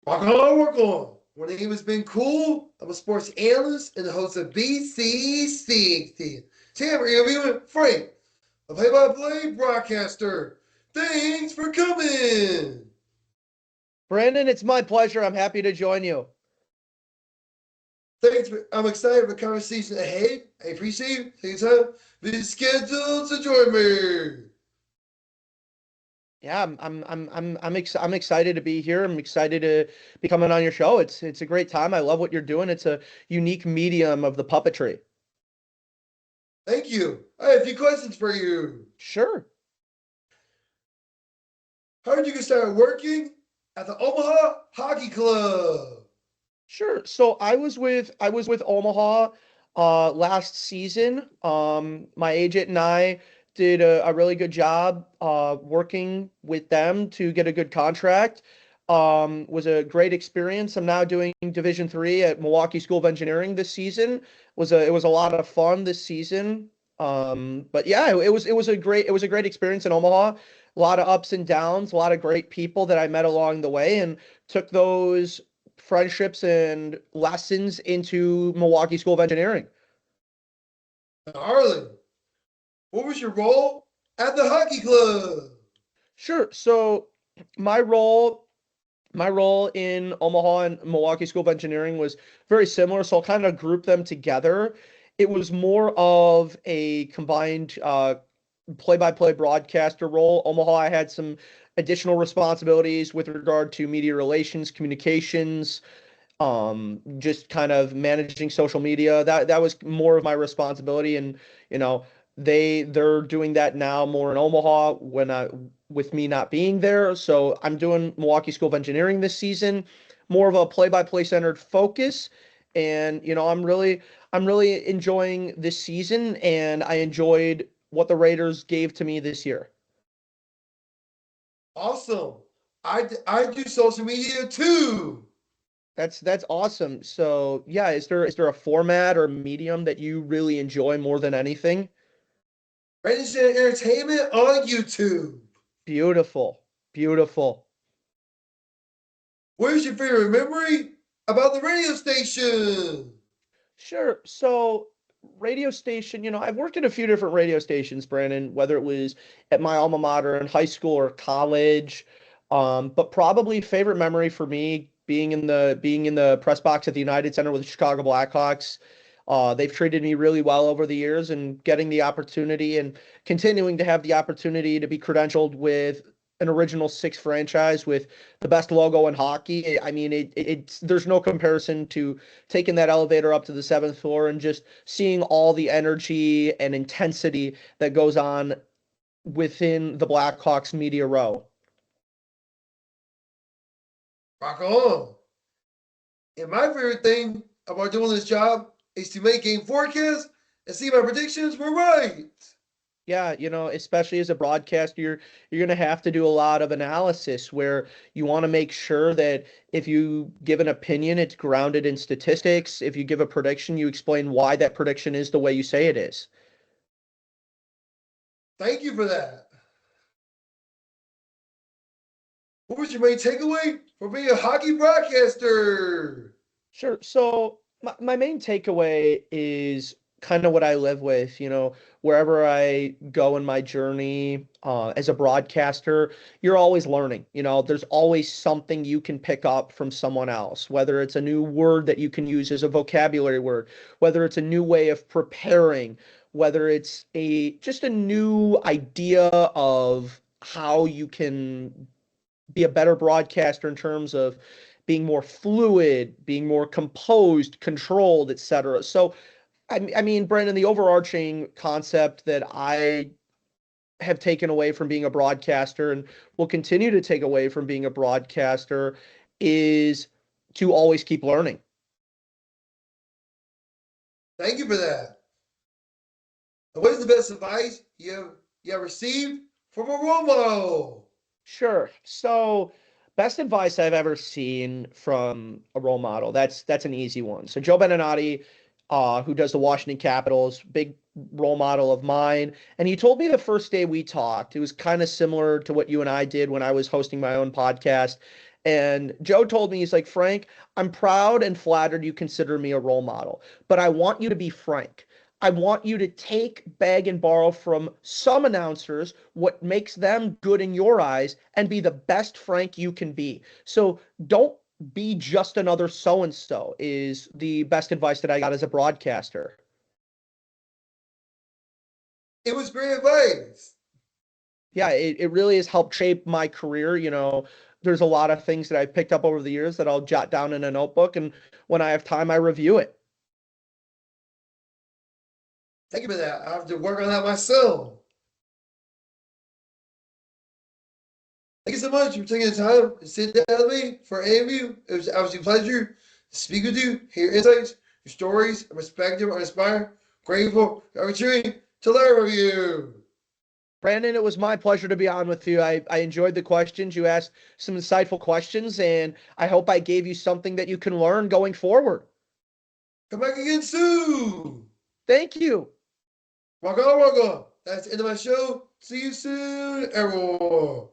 Rock on, work on. My name has been Cool. I'm a sports analyst and the host of BCC. Today we're interviewing Frank, a play-by-play broadcaster. Thanks for coming. Brandon, it's my pleasure. I'm happy to join you. I'm excited for the conversation ahead. I appreciate you taking time. Be scheduled to join me. Yeah, I'm excited to be here. I'm excited to be coming on your show. It's a great time. I love what you're doing. It's a unique medium of the puppetry. Thank you. I have a few questions for you. Sure. How did you get started working at the Omaha Hockey Club? Sure. So I was with Omaha last season. My agent and I did a really good job working with them to get a good contract. Was a great experience. I'm now doing Division 3 at Milwaukee School of Engineering this season. It was a lot of fun this season. But yeah, it was a great experience in Omaha. A lot of ups and downs, a lot of great people that I met along the way, and took those friendships and lessons into Milwaukee School of Engineering. Harlan, what was your role at the hockey club? Sure. So my role my role in Omaha and Milwaukee School of Engineering was very similar, so I'll kind of group them together. It was more of a combined play-by-play broadcaster role. Omaha, I had some additional responsibilities with regard to media relations, communications, just kind of managing social media. That was more of my responsibility, and you know they're doing that now more in Omaha when I with me not being there. So I'm doing Milwaukee School of Engineering this season, more of a play-by-play centered focus, and I'm really enjoying this season, and I enjoyed what the Raiders gave to me this year. Awesome. I do social media too. That's awesome. So yeah, is there a format or medium that you really enjoy more than anything? Radio Entertainment on YouTube. Beautiful. Beautiful. Where's your favorite memory about the radio station? Sure. So radio station, I've worked at a few different radio stations, Brandon, whether it was at my alma mater in high school or college. But probably favorite memory for me being in the press box at the United Center with the Chicago Blackhawks. They've treated me really well over the years, and getting the opportunity and continuing to have the opportunity to be credentialed with an original six franchise with the best logo in hockey. I mean, it's there's no comparison to taking that elevator up to the seventh floor and just seeing all the energy and intensity that goes on within the Blackhawks media row. Rock on. And my favorite thing about doing this job is to make game forecasts and see my predictions were right. Yeah, especially as a broadcaster, you're going to have to do a lot of analysis where you want to make sure that if you give an opinion, it's grounded in statistics. If you give a prediction, you explain why that prediction is the way you say it is. Thank you for that. What was your main takeaway for being a hockey broadcaster? Sure. So my main takeaway is kind of what I live with, wherever I go in my journey as a broadcaster, you're always learning. There's always something you can pick up from someone else, whether it's a new word that you can use as a vocabulary word, whether it's a new way of preparing, whether it's just a new idea of how you can be a better broadcaster in terms of being more fluid, being more composed, controlled, etc. So, I mean, Brandon, the overarching concept that I have taken away from being a broadcaster and will continue to take away from being a broadcaster is to always keep learning. Thank you for that. And what is the best advice you have received from a role model? Sure. So, best advice I've ever seen from a role model. That's an easy one. So Joe Beninati, who does the Washington Capitals, big role model of mine. And he told me the first day we talked, it was kind of similar to what you and I did when I was hosting my own podcast. And Joe told me, he's like, Frank, I'm proud and flattered you consider me a role model, but I want you to be frank. I want you to take, beg, and borrow from some announcers what makes them good in your eyes and be the best Frank you can be. So don't be just another so and so, is the best advice that I got as a broadcaster. It was great advice. Yeah, it really has helped shape my career. There's a lot of things that I've picked up over the years that I'll jot down in a notebook, and when I have time, I review it. Thank you for that. I have to work on that myself. Thank you so much for taking the time to sit down with me for an interview. It was absolutely a pleasure to speak with you, hear your insights, your stories, and perspective are inspiring. Grateful for the opportunity to learn from you. Brandon, it was my pleasure to be on with you. I enjoyed the questions. You asked some insightful questions, and I hope I gave you something that you can learn going forward. Come back again soon. Thank you. Rock on, rock on. That's the end of my show. See you soon, everyone.